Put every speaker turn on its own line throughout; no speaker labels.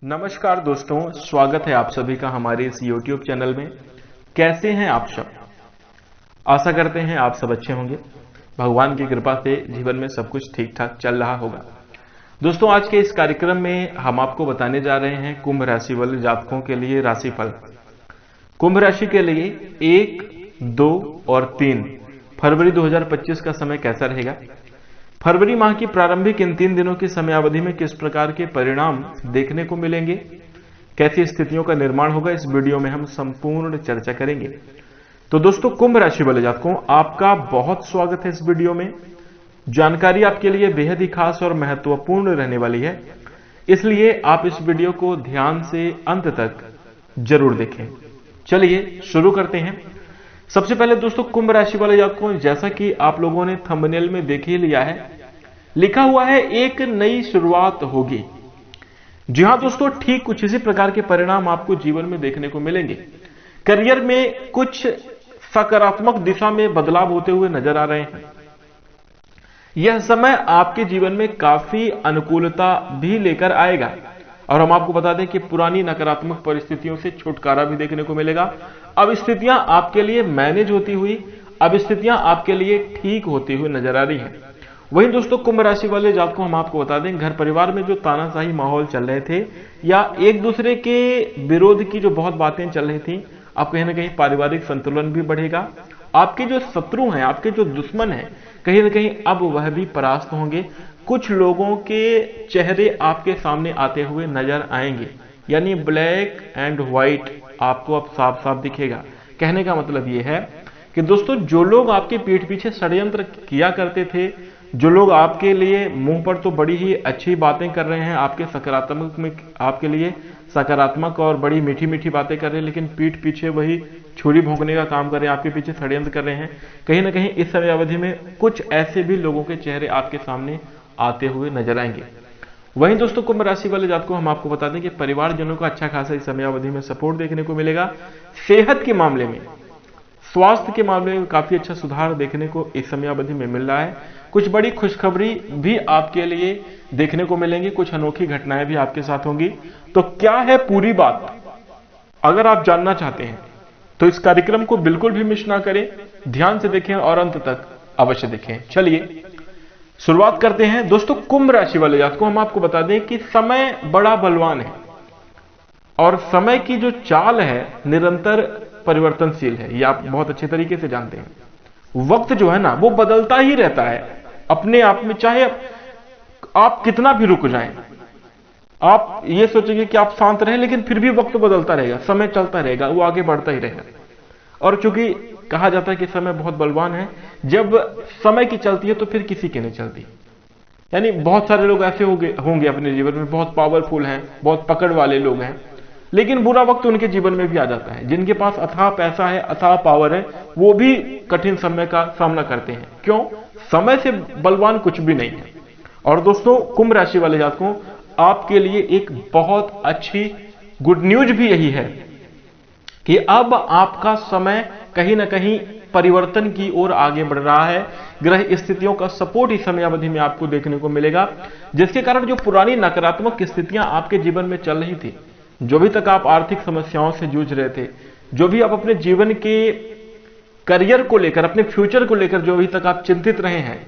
नमस्कार दोस्तों, स्वागत है आप सभी का हमारे इस YouTube चैनल में। कैसे हैं आप सब? आशा करते हैं आप सब अच्छे होंगे। भगवान की कृपा से जीवन में सब कुछ ठीक ठाक चल रहा होगा। दोस्तों, आज के इस कार्यक्रम में हम आपको बताने जा रहे हैं कुंभ राशि वाले जातकों के लिए राशिफल। कुंभ राशि के लिए 1, 2 और 3 फरवरी 2025 का समय कैसा रहेगा। फरवरी माह की प्रारंभिक इन 3 दिनों की समयावधि में किस प्रकार के परिणाम देखने को मिलेंगे, कैसी स्थितियों का निर्माण होगा, इस वीडियो में हम संपूर्ण चर्चा करेंगे। तो दोस्तों, कुंभ राशि वाले जातकों, आपका बहुत स्वागत है इस वीडियो में। जानकारी आपके लिए बेहद ही खास और महत्वपूर्ण रहने वाली है, इसलिए आप इस वीडियो को ध्यान से अंत तक जरूर देखें। चलिए शुरू करते हैं। सबसे पहले दोस्तों, कुंभ राशि वाले जातकों, जैसा कि आप लोगों ने थंबनेल में देख ही लिया है, लिखा हुआ है एक नई शुरुआत होगी। जी हां दोस्तों, ठीक कुछ इसी प्रकार के परिणाम आपको जीवन में देखने को मिलेंगे। करियर में कुछ सकारात्मक दिशा में बदलाव होते हुए नजर आ रहे हैं। यह समय आपके जीवन में काफी अनुकूलता भी लेकर आएगा और हम आपको बता दें कि पुरानी नकारात्मक परिस्थितियों से छुटकारा भी देखने को मिलेगा। अब स्थितियां आपके लिए मैनेज होती हुई, अब स्थितियां आपके लिए ठीक होती हुई नजर आ रही हैं। वहीं दोस्तों, कुंभ राशि वाले जातकों, हम आपको बता दें, घर परिवार में जो तानाशाही माहौल चल रहे थे या एक दूसरे के विरोध की जो बहुत बातें चल रही थी, अब कहीं ना कहीं पारिवारिक संतुलन भी बढ़ेगा। आपके जो शत्रु हैं, आपके जो दुश्मन हैं, कहीं ना कहीं अब वह भी परास्त होंगे। कुछ लोगों के चेहरे आपके सामने आते हुए नजर आएंगे, यानी ब्लैक एंड व्हाइट आपको अब साफ साफ दिखेगा। कहने का मतलब यह है कि दोस्तों, जो लोग आपके पीठ पीछे षड्यंत्र किया करते थे, जो लोग आपके लिए मुंह पर तो बड़ी ही अच्छी बातें कर रहे हैं, आपके सकारात्मक में आपके लिए सकारात्मक और बड़ी मीठी मीठी बातें कर रहे हैं, लेकिन पीठ पीछे वही छुरी भोंकने का काम कर रहे हैं, आपके पीछे षड्यंत्र कर रहे हैं। कहीं ना कहीं इस समय अवधि में कुछ ऐसे भी लोगों के चेहरे आपके सामने आते हुए नजर आएंगे। वहीं दोस्तों, कुंभ राशि वाले जातकों, हम आपको बता दें कि परिवारजनों का अच्छा खासा इस समय अवधि में सपोर्ट देखने को मिलेगा। सेहत के मामले में, स्वास्थ्य के मामले में काफी अच्छा सुधार देखने को इस समय अवधि में मिल रहा है। कुछ बड़ी खुशखबरी भी आपके लिए देखने को मिलेंगी, कुछ अनोखी घटनाएं भी आपके साथ होंगी। तो क्या है पूरी बात, अगर आप जानना चाहते हैं तो इस कार्यक्रम को बिल्कुल भी मिस ना करें, ध्यान से देखें और अंत तक अवश्य देखें। चलिए शुरुआत करते हैं। दोस्तों, कुंभ राशि वाले जातकों, हम आपको बता दें कि समय बड़ा बलवान है और समय की जो चाल है निरंतर परिवर्तनशील है, ये आप बहुत अच्छे तरीके से जानते हैं। वक्त जो है ना, वो बदलता ही रहता है अपने आप में। चाहे आप कितना भी रुक जाएं, आप ये सोचेंगे कि आप शांत रहें, लेकिन फिर भी वक्त बदलता रहेगा, समय चलता रहेगा, वो आगे बढ़ता ही रहेगा। और चूंकि कहा जाता है कि समय बहुत बलवान है, जब समय की चलती है तो फिर किसी की नहीं चलती। यानी बहुत सारे लोग ऐसे होंगे अपने जीवन में, बहुत पावरफुल हैं, बहुत पकड़ वाले लोग हैं, लेकिन बुरा वक्त उनके जीवन में भी आ जाता है। जिनके पास अथाह पैसा है, अथाह पावर है, वो भी कठिन समय का सामना करते हैं। क्यों? समय से बलवान कुछ भी नहीं है। और दोस्तों, कुंभ राशि वाले जातकों, आपके लिए एक बहुत अच्छी गुड न्यूज भी यही है कि अब आपका समय कहीं ना कहीं परिवर्तन की ओर आगे बढ़ रहा है। ग्रह स्थितियों का सपोर्ट इस समय अवधि में आपको देखने को मिलेगा, जिसके कारण जो पुरानी नकारात्मक स्थितियां आपके जीवन में चल रही थी, जो भी तक आप आर्थिक समस्याओं से जूझ रहे थे, जो भी आप अपने जीवन के करियर को लेकर, अपने फ्यूचर को लेकर जो भी तक आप चिंतित रहे हैं,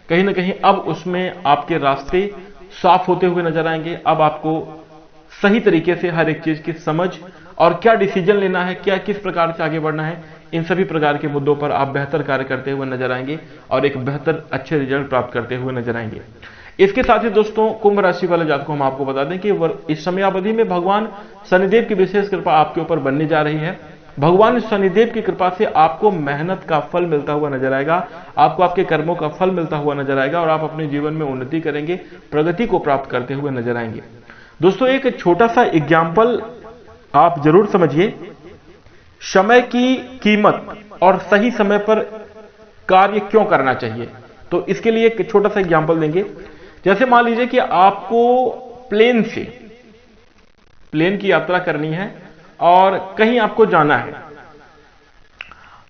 कहीं ना कहीं अब उसमें आपके रास्ते साफ होते हुए नजर आएंगे। अब आपको सही तरीके से हर एक चीज की समझ और क्या डिसीजन लेना है, क्या किस प्रकार से आगे बढ़ना है, इन सभी प्रकार के मुद्दों पर आप बेहतर कार्य करते हुए नजर आएंगे और एक बेहतर अच्छे रिजल्ट प्राप्त करते हुए नजर आएंगे। इसके साथ ही दोस्तों, कुंभ राशि वाले जातकों को हम आपको बता दें कि इस समय अवधि में भगवान शनिदेव की विशेष कृपा आपके ऊपर बनने जा रही है। भगवान शनिदेव की कृपा से आपको मेहनत का फल मिलता हुआ नजर आएगा, आपको आपके कर्मों का फल मिलता हुआ नजर आएगा और आप अपने जीवन में उन्नति करेंगे, प्रगति को प्राप्त करते हुए नजर आएंगे। दोस्तों, एक छोटा सा एग्जाम्पल आप जरूर समझिए। समय की कीमत और सही समय पर कार्य क्यों करना चाहिए, तो इसके लिए एक छोटा सा एग्जाम्पल देंगे। जैसे मान लीजिए कि आपको प्लेन की यात्रा करनी है और कहीं आपको जाना है,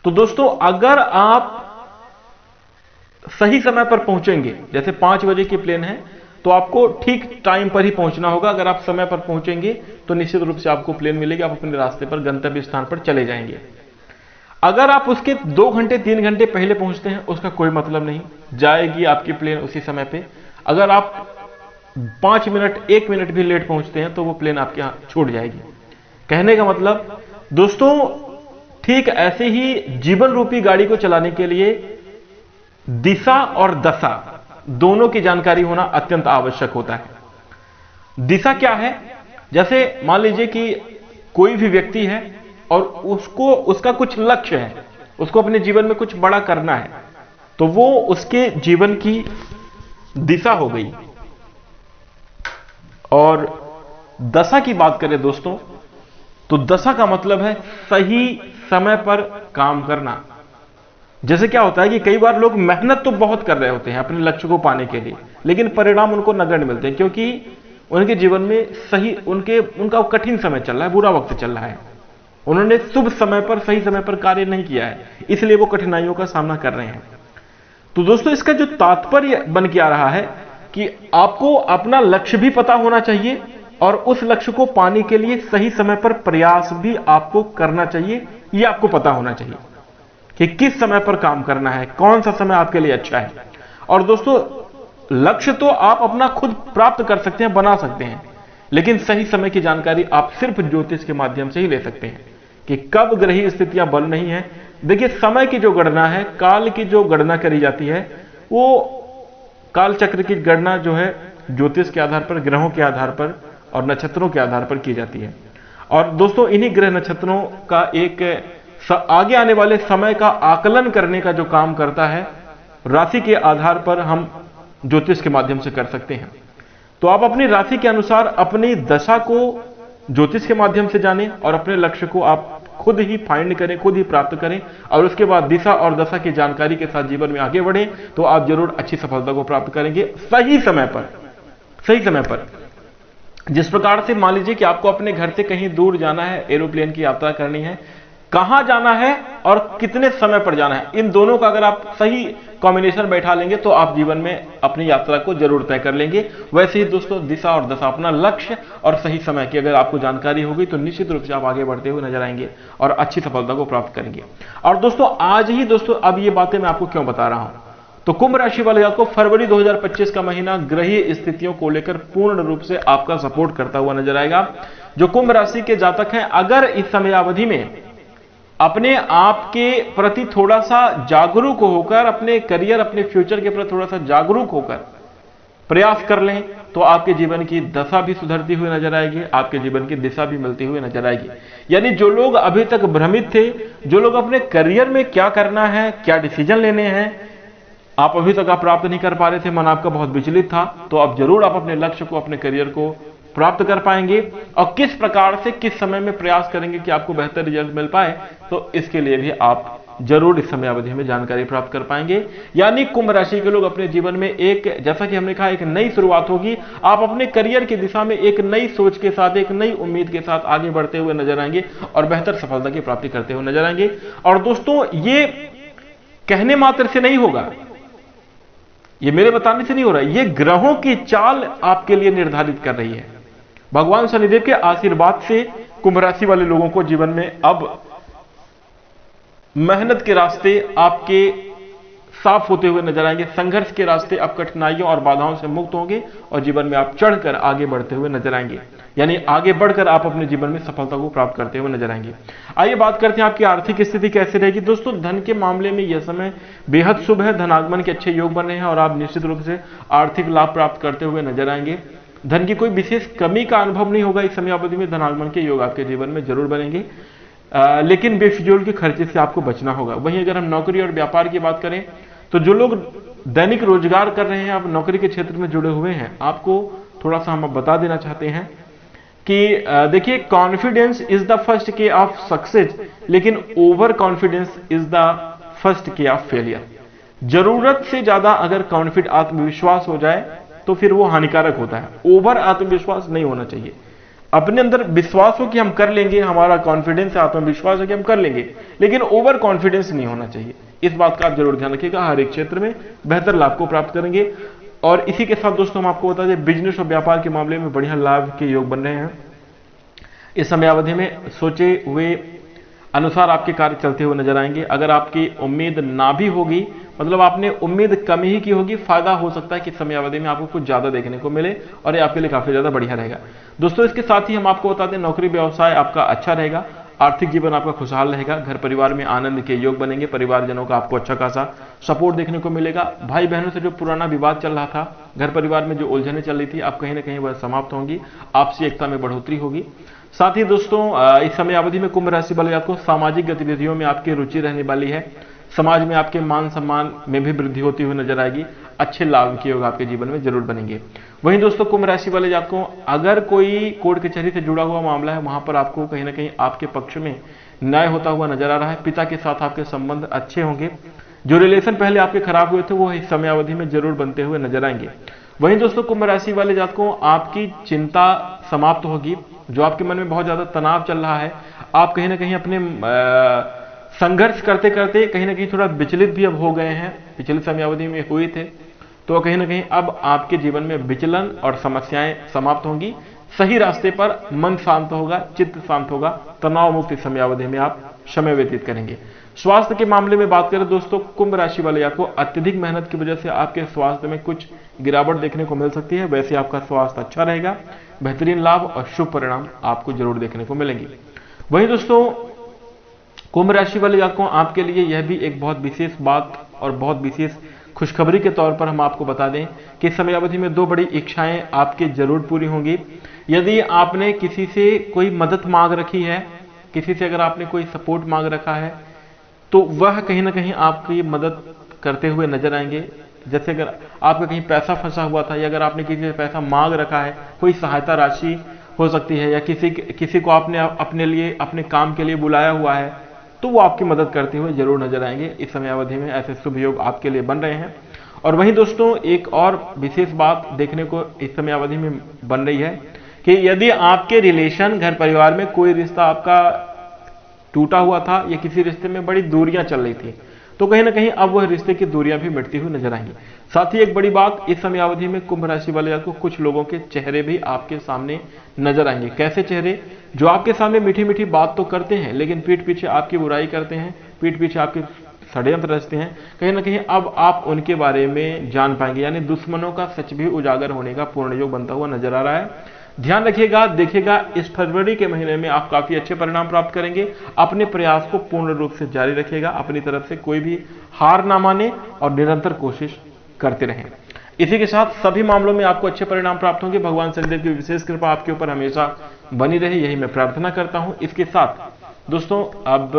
तो दोस्तों अगर आप सही समय पर पहुंचेंगे, जैसे 5 बजे की प्लेन है, तो आपको ठीक टाइम पर ही पहुंचना होगा। अगर आप समय पर पहुंचेंगे तो निश्चित रूप से आपको प्लेन मिलेगी, आप अपने रास्ते पर गंतव्य स्थान पर चले जाएंगे। अगर आप उसके 2 घंटे 3 घंटे पहले पहुंचते हैं उसका कोई मतलब नहीं, जाएगी आपकी प्लेन उसी समय पे। अगर आप 5 मिनट 1 मिनट भी लेट पहुंचते हैं तो वो प्लेन आपके यहां छूट जाएगी। कहने का मतलब दोस्तों, ठीक ऐसे ही जीवन रूपी गाड़ी को चलाने के लिए दिशा और दशा दोनों की जानकारी होना अत्यंत आवश्यक होता है। दिशा क्या है? जैसे मान लीजिए कि कोई भी व्यक्ति है और उसका कुछ लक्ष्य है, उसको अपने जीवन में कुछ बड़ा करना है, तो वो उसके जीवन की दिशा हो गई। और दशा की बात करें दोस्तों, तो दशा का मतलब है सही समय पर काम करना। जैसे क्या होता है कि कई बार लोग मेहनत तो बहुत कर रहे होते हैं अपने लक्ष्य को पाने के लिए, लेकिन परिणाम उनको नगण्य मिलते हैं, क्योंकि उनके जीवन में उनका कठिन समय चल रहा है, बुरा वक्त चल रहा है, उन्होंने शुभ समय पर सही समय पर कार्य नहीं किया है, इसलिए वो कठिनाइयों का सामना कर रहे हैं। तो दोस्तों, इसका जो तात्पर्य बन के आ रहा है कि आपको अपना लक्ष्य भी पता होना चाहिए और उस लक्ष्य को पाने के लिए सही समय पर प्रयास भी आपको करना चाहिए। यह आपको पता होना चाहिए कि किस समय पर काम करना है, कौन सा समय आपके लिए अच्छा है। और दोस्तों, लक्ष्य तो आप अपना खुद प्राप्त कर सकते हैं, बना सकते हैं, लेकिन सही समय की जानकारी आप सिर्फ ज्योतिष के माध्यम से ही ले सकते हैं कि कब ग्रही स्थितियां बन रही हैं। देखिए, समय की जो गणना है, काल की जो गणना करी जाती है, वो काल चक्र की गणना जो है ज्योतिष के आधार पर, ग्रहों के आधार पर और नक्षत्रों के आधार पर की जाती है। और दोस्तों, इन्हीं ग्रह नक्षत्रों का एक आगे आने वाले समय का आकलन करने का जो काम करता है, राशि के आधार पर हम ज्योतिष के माध्यम से कर सकते हैं। तो आप अपनी राशि के अनुसार अपनी दशा को ज्योतिष के माध्यम से जानें और अपने लक्ष्य को आप खुद ही फाइंड करें, खुद ही प्राप्त करें, और उसके बाद दिशा और दशा की जानकारी के साथ जीवन में आगे बढ़ें, तो आप जरूर अच्छी सफलता को प्राप्त करेंगे सही समय पर। सही समय पर जिस प्रकार से मान लीजिए कि आपको अपने घर से कहीं दूर जाना है, एरोप्लेन की यात्रा करनी है, कहां जाना है और कितने समय पर जाना है, इन दोनों का अगर आप सही कॉम्बिनेशन बैठा लेंगे तो आप जीवन में अपनी यात्रा को जरूर तय कर लेंगे। वैसे ही दोस्तों, दिशा और दशा, अपना लक्ष्य और सही समय की अगर आपको जानकारी होगी तो निश्चित रूप से आप आगे बढ़ते हुए नजर आएंगे और अच्छी सफलता को प्राप्त करेंगे। और दोस्तों, आज ही दोस्तों, अब ये बातें मैं आपको क्यों बता रहा हूं, तो कुंभ राशि वाले जातकों को फरवरी 2025 का महीना ग्रहीय स्थितियों को लेकर पूर्ण रूप से आपका सपोर्ट करता हुआ नजर आएगा। जो कुंभ राशि के जातक हैं, अगर इस समय अवधि में अपने आप के प्रति थोड़ा सा जागरूक होकर, अपने करियर, अपने फ्यूचर के प्रति थोड़ा सा जागरूक होकर प्रयास कर लें, तो आपके जीवन की दशा भी सुधरती हुई नजर आएगी, आपके जीवन की दिशा भी मिलती हुई नजर आएगी। यानी जो लोग अभी तक भ्रमित थे, जो लोग अपने करियर में क्या करना है, क्या डिसीजन लेने हैं, आप अभी तक आप प्राप्त नहीं कर पा रहे थे, मन आपका बहुत विचलित था, तो अब जरूर आप अपने लक्ष्य को, अपने करियर को प्राप्त कर पाएंगे। और किस प्रकार से, किस समय में प्रयास करेंगे कि आपको बेहतर रिजल्ट मिल पाए, तो इसके लिए भी आप जरूर इस समय अवधि में जानकारी प्राप्त कर पाएंगे। यानी कुंभ राशि के लोग अपने जीवन में एक, जैसा कि हमने कहा, एक नई शुरुआत होगी। आप अपने करियर की दिशा में एक नई सोच के साथ, एक नई उम्मीद के साथ आगे बढ़ते हुए नजर आएंगे और बेहतर सफलता की प्राप्ति करते हुए नजर आएंगे। और दोस्तों, ये कहने मात्र से नहीं होगा, ये मेरे बताने से नहीं हो रहा है, ये ग्रहों की चाल आपके लिए निर्धारित कर रही है। भगवान शनिदेव के आशीर्वाद से कुंभ राशि वाले लोगों को जीवन में अब मेहनत के रास्ते आपके साफ होते हुए नजर आएंगे, संघर्ष के रास्ते अब कठिनाइयों और बाधाओं से मुक्त होंगे और जीवन में आप चढ़कर आगे बढ़ते हुए नजर आएंगे। यानी आगे बढ़कर आप अपने जीवन में सफलता को प्राप्त करते हुए नजर आएंगे। आइए बात करते हैं आपकी आर्थिक स्थिति कैसे रहेगी। दोस्तों, धन के मामले में यह समय बेहद शुभ है, धनागमन के अच्छे योग बने हैं और आप निश्चित रूप से आर्थिक लाभ प्राप्त करते हुए नजर आएंगे। धन की कोई विशेष कमी का अनुभव नहीं होगा इस समय अवधि में, धनागमन के योग आपके जीवन में जरूर बनेंगे, लेकिन बेफिजूल के खर्चे से आपको बचना होगा। वहीं अगर हम नौकरी और व्यापार की बात करें, तो जो लोग दैनिक रोजगार कर रहे हैं, आप नौकरी के क्षेत्र में जुड़े हुए हैं, आपको थोड़ा सा हम बता देना चाहते हैं कि देखिए, कॉन्फिडेंस इज द फर्स्ट के ऑफ सक्सेस, लेकिन over confidence is the first के ऑफ फेलियर। जरूरत से ज्यादा अगर कॉन्फिडेंस, आत्मविश्वास हो जाए तो फिर वो हानिकारक होता है। ओवर आत्मविश्वास नहीं होना चाहिए। अपने अंदर विश्वास हो कि हम कर लेंगे, हमारा कॉन्फिडेंस है, आत्मविश्वास है कि हम कर लेंगे, लेकिन ओवर कॉन्फिडेंस नहीं होना चाहिए। इस बात का आप जरूर ध्यान रखिएगा। हर एक क्षेत्र में बेहतर लाभ को प्राप्त करेंगे। और इसी के साथ दोस्तों हम आपको बता दें, बिजनेस और व्यापार के मामले में बढ़िया लाभ के योग बन रहे हैं। इस समयावधि में सोचे हुए अनुसार आपके कार्य चलते हुए नजर आएंगे। अगर आपकी उम्मीद ना भी होगी, मतलब आपने उम्मीद कम ही की होगी, फायदा हो सकता है कि समयावधि में आपको कुछ ज्यादा देखने को मिले और ये आपके लिए काफी ज्यादा बढ़िया रहेगा। दोस्तों इसके साथ ही हम आपको बता दें, नौकरी व्यवसाय आपका अच्छा रहेगा, आर्थिक जीवन आपका खुशहाल रहेगा, घर परिवार में आनंद के योग बनेंगे, परिवारजनों का आपको अच्छा खासा सपोर्ट देखने को मिलेगा। भाई बहनों से जो पुराना विवाद चल रहा था, घर परिवार में जो उलझने चल रही थी, अब कहीं ना कहीं वह समाप्त होंगी, आपसी एकता में बढ़ोतरी होगी। साथ ही दोस्तों इस समय अवधि में कुंभ राशि वाले आपको सामाजिक गतिविधियों में आपकी रुचि रहने वाली है। समाज में आपके मान सम्मान में भी वृद्धि होती हुई नजर आएगी। अच्छे लाभ के योग आपके जीवन में जरूर बनेंगे। वहीं दोस्तों कुंभ राशि वाले जातकों, अगर कोई कोर्ट कचहरी से जुड़ा हुआ मामला है, वहां पर आपको कहीं ना कहीं आपके पक्ष में न्याय होता हुआ नजर आ रहा है। पिता के साथ आपके संबंध अच्छे होंगे। जो रिलेशन पहले आपके खराब हुए थे वो इस समय अवधि में जरूर बनते हुए नजर आएंगे। वहीं दोस्तों कुंभ राशि वाले जातकों, आपकी चिंता समाप्त होगी। जो आपके मन में बहुत ज्यादा तनाव चल रहा है, आप कहीं ना कहीं अपने संघर्ष करते करते कहीं ना कहीं थोड़ा विचलित भी अब हो गए हैं। पिछले समयावधि में हुए थे, तो कहीं ना कहीं अब आपके जीवन में विचलन और समस्याएं समाप्त होंगी। सही रास्ते पर मन शांत होगा, चित्त शांत होगा, तनाव मुक्त समयावधि में आप समय व्यतीत करेंगे। स्वास्थ्य के मामले में बात करें दोस्तों, कुंभ राशि वाले आपको अत्यधिक मेहनत की वजह से आपके स्वास्थ्य में कुछ गिरावट देखने को मिल सकती है। वैसे आपका स्वास्थ्य अच्छा रहेगा, बेहतरीन लाभ और शुभ परिणाम आपको जरूर देखने को मिलेंगे। वहीं दोस्तों कुंभ राशि वाले जातकों, आपके लिए यह भी एक बहुत विशेष बात और बहुत विशेष खुशखबरी के तौर पर हम आपको बता दें कि इस समयावधि में दो बड़ी इच्छाएं आपकी जरूर पूरी होंगी। यदि आपने किसी से कोई मदद मांग रखी है, किसी से अगर आपने कोई सपोर्ट मांग रखा है, तो वह कहीं ना कहीं आपकी मदद करते हुए नजर आएंगे। जैसे अगर आपका कहीं पैसा फंसा हुआ था, या अगर आपने किसी से पैसा मांग रखा है, कोई सहायता राशि हो सकती है, या किसी को आपने अपने लिए अपने काम के लिए बुलाया हुआ है, तो वो आपकी मदद करते हुए जरूर नजर आएंगे। इस समयावधि में ऐसे शुभ योग आपके लिए बन रहे हैं। और वहीं दोस्तों एक और विशेष बात देखने को इस समयावधि में बन रही है कि यदि आपके रिलेशन, घर परिवार में कोई रिश्ता आपका टूटा हुआ था या किसी रिश्ते में बड़ी दूरियां चल रही थी, तो कहीं ना कहीं अब वह रिश्ते की दूरियां भी मिटती हुई नजर आएंगी। साथ ही एक बड़ी बात, इस समयावधि में कुंभ राशि वाले आपको कुछ लोगों के चेहरे भी आपके सामने नजर आएंगे। कैसे चेहरे? जो आपके सामने मीठी मीठी बात तो करते हैं, लेकिन पीठ पीछे आपकी बुराई करते हैं, पीठ पीछे आपके षड्यंत्र रचते हैं। कहीं ना कहीं अब आप उनके बारे में जान पाएंगे, यानी दुश्मनों का सच भी उजागर होने का पूर्ण योग बनता हुआ नजर आ रहा है। ध्यान रखिएगा, देखिएगा, इस फरवरी के महीने में आप काफी अच्छे परिणाम प्राप्त करेंगे। अपने प्रयास को पूर्ण रूप से जारी रखिएगा, अपनी तरफ से कोई भी हार ना माने और निरंतर कोशिश करते रहें। इसी के साथ सभी मामलों में आपको अच्छे परिणाम प्राप्त होंगे। भगवान शनिदेव की विशेष कृपा आपके ऊपर हमेशा बनी रहे, यही मैं प्रार्थना करता हूं। इसके साथ दोस्तों अब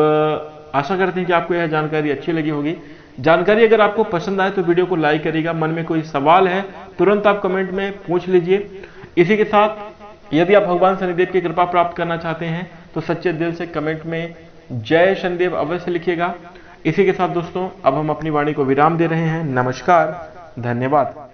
आशा करते हैं कि आपको यह जानकारी अच्छी लगी होगी। जानकारी अगर आपको पसंद आए तो वीडियो को लाइक करिएगा। मन में कोई सवाल है तुरंत आप कमेंट में पूछ लीजिए। इसी के साथ यदि आप भगवान शनिदेव की कृपा प्राप्त करना चाहते हैं तो सच्चे दिल से कमेंट में जय शनिदेव अवश्य लिखिएगा। इसी के साथ दोस्तों अब हम अपनी वाणी को विराम दे रहे हैं। नमस्कार, धन्यवाद।